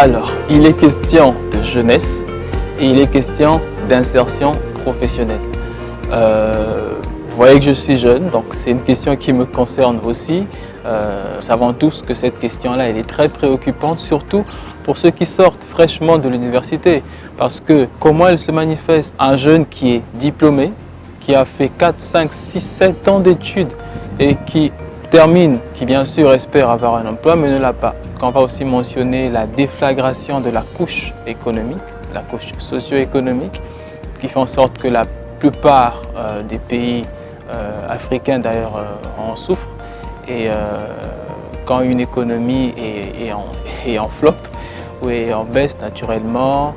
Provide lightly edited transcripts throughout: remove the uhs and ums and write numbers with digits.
Alors, il est question de jeunesse et il est question d'insertion professionnelle. Vous voyez que je suis jeune, donc c'est une question qui me concerne aussi. Nous savons tous que cette question-là, elle est très préoccupante, surtout pour ceux qui sortent fraîchement de l'université. Parce que comment elle se manifeste? Un jeune qui est diplômé, qui a fait 4, 5, 6, 7 ans d'études et qui termine, qui bien sûr espère avoir un emploi mais ne l'a pas. On va aussi mentionner la déflagration de la couche économique, la couche socio-économique, qui fait en sorte que la plupart des pays africains d'ailleurs en souffrent. Et quand une économie est en flop ou est en baisse naturellement,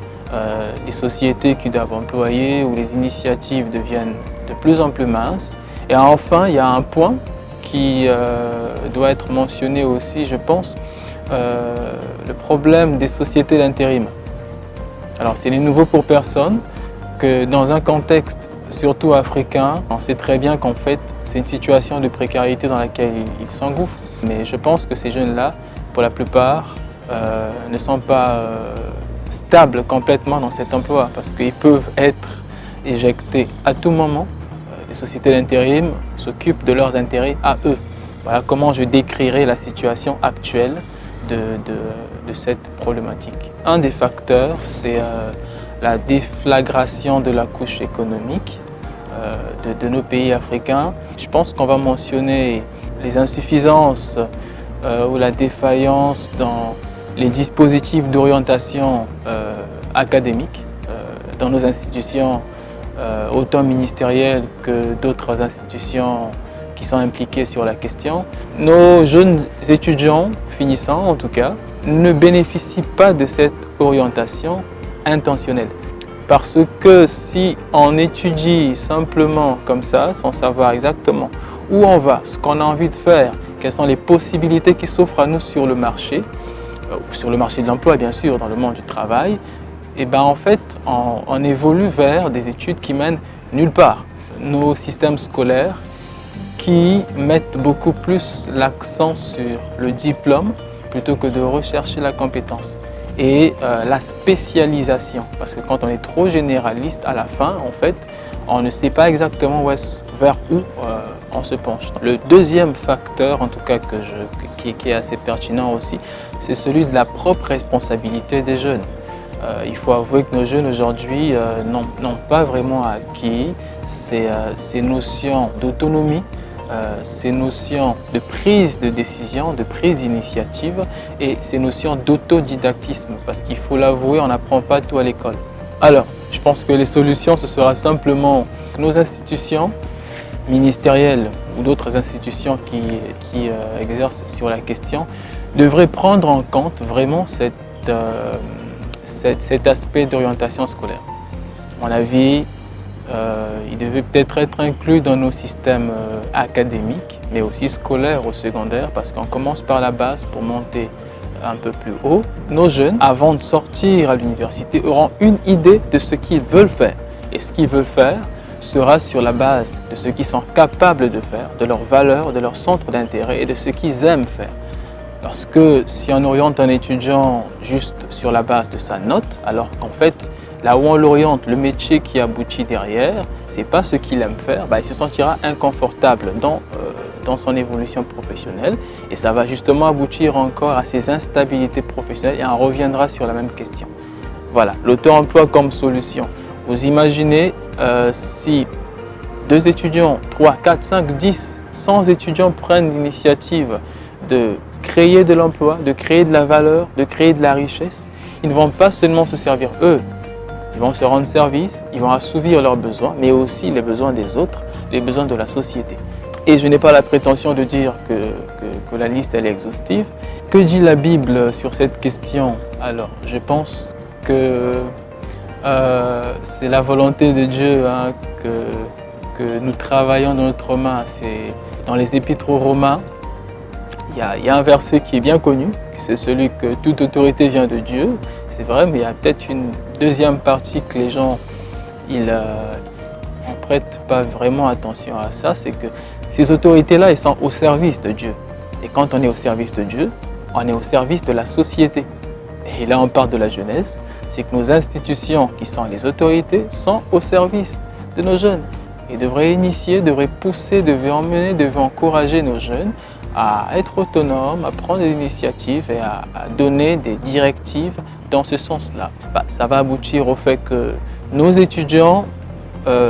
les sociétés qui doivent employer ou les initiatives deviennent de plus en plus minces. Et enfin, il y a un point qui doit être mentionné aussi, je pense, le problème des sociétés d'intérim. Alors, c'est nouveau pour personne que dans un contexte surtout africain, on sait très bien qu'en fait, c'est une situation de précarité dans laquelle ils s'engouffrent. Mais je pense que ces jeunes-là, pour la plupart, ne sont pas stables complètement dans cet emploi parce qu'ils peuvent être éjectés à tout moment. Les sociétés d'intérim s'occupent de leurs intérêts à eux. Voilà comment je décrirais la situation actuelle de cette problématique. Un des facteurs, c'est la déflagration de la couche économique de nos pays africains. Je pense qu'on va mentionner les insuffisances ou la défaillance dans les dispositifs d'orientation académique dans nos institutions autant ministérielles que d'autres institutions qui sont impliquées sur la question. Nos jeunes étudiants, finissants en tout cas, ne bénéficient pas de cette orientation intentionnelle. Parce que si on étudie simplement comme ça, sans savoir exactement où on va, ce qu'on a envie de faire, quelles sont les possibilités qui s'offrent à nous sur le marché de l'emploi bien sûr, dans le monde du travail, et ben en fait on évolue vers des études qui mènent nulle part. Nos systèmes scolaires qui mettent beaucoup plus l'accent sur le diplôme plutôt que de rechercher la compétence. Et la spécialisation, parce que quand on est trop généraliste à la fin, en fait, on ne sait pas exactement vers où on se penche. Le deuxième facteur, en tout cas qui est assez pertinent aussi, c'est celui de la propre responsabilité des jeunes. Il faut avouer que nos jeunes aujourd'hui n'ont pas vraiment acquis ces notions d'autonomie, ces notions de prise de décision, de prise d'initiative et ces notions d'autodidactisme, parce qu'il faut l'avouer, on n'apprend pas tout à l'école. Alors, je pense que les solutions, ce sera simplement que nos institutions ministérielles ou d'autres institutions qui exercent sur la question devraient prendre en compte vraiment cet aspect d'orientation scolaire. À mon avis, il devait peut-être être inclus dans nos systèmes académiques, mais aussi scolaires ou secondaires, parce qu'on commence par la base pour monter un peu plus haut. Nos jeunes, avant de sortir à l'université, auront une idée de ce qu'ils veulent faire. Et ce qu'ils veulent faire sera sur la base de ce qu'ils sont capables de faire, de leurs valeurs, de leur centre d'intérêt et de ce qu'ils aiment faire. Parce que si on oriente un étudiant juste sur la base de sa note, alors qu'en fait, là où on l'oriente, le métier qui aboutit derrière, ce n'est pas ce qu'il aime faire, il se sentira inconfortable dans son évolution professionnelle et ça va justement aboutir encore à ces instabilités professionnelles et on reviendra sur la même question. Voilà, l'auto-emploi comme solution. Vous imaginez si 2 étudiants, 3, 4, 5, 10, 100 étudiants prennent l'initiative de créer de l'emploi, de créer de la valeur, de créer de la richesse, ils ne vont pas seulement se servir eux. Ils vont se rendre service, ils vont assouvir leurs besoins, mais aussi les besoins des autres, les besoins de la société. Et je n'ai pas la prétention de dire que la liste elle est exhaustive. Que dit la Bible sur cette question? Alors, je pense que c'est la volonté de Dieu que nous travaillons dans notre main. C'est dans les Épîtres aux Romains, il y a un verset qui est bien connu, c'est celui que toute autorité vient de Dieu. C'est vrai, mais il y a peut-être une deuxième partie que les gens ne prêtent pas vraiment attention à ça, c'est que ces autorités-là, elles sont au service de Dieu. Et quand on est au service de Dieu, on est au service de la société. et là on parle de la jeunesse, c'est que nos institutions qui sont les autorités sont au service de nos jeunes et devraient initier, devraient pousser, devraient emmener, devraient encourager nos jeunes à être autonomes, à prendre des initiatives et à donner des directives dans ce sens-là. Ça va aboutir au fait que nos étudiants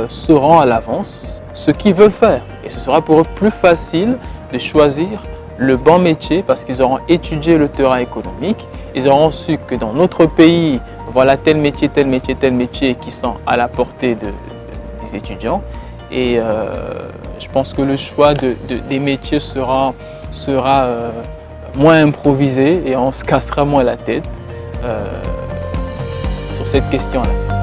sauront à l'avance ce qu'ils veulent faire et ce sera pour eux plus facile de choisir le bon métier parce qu'ils auront étudié le terrain économique, ils auront su que dans notre pays, voilà tel métier, tel métier, tel métier qui sont à la portée des étudiants et je pense que le choix des métiers sera moins improvisé et on se cassera moins la tête sur cette question-là.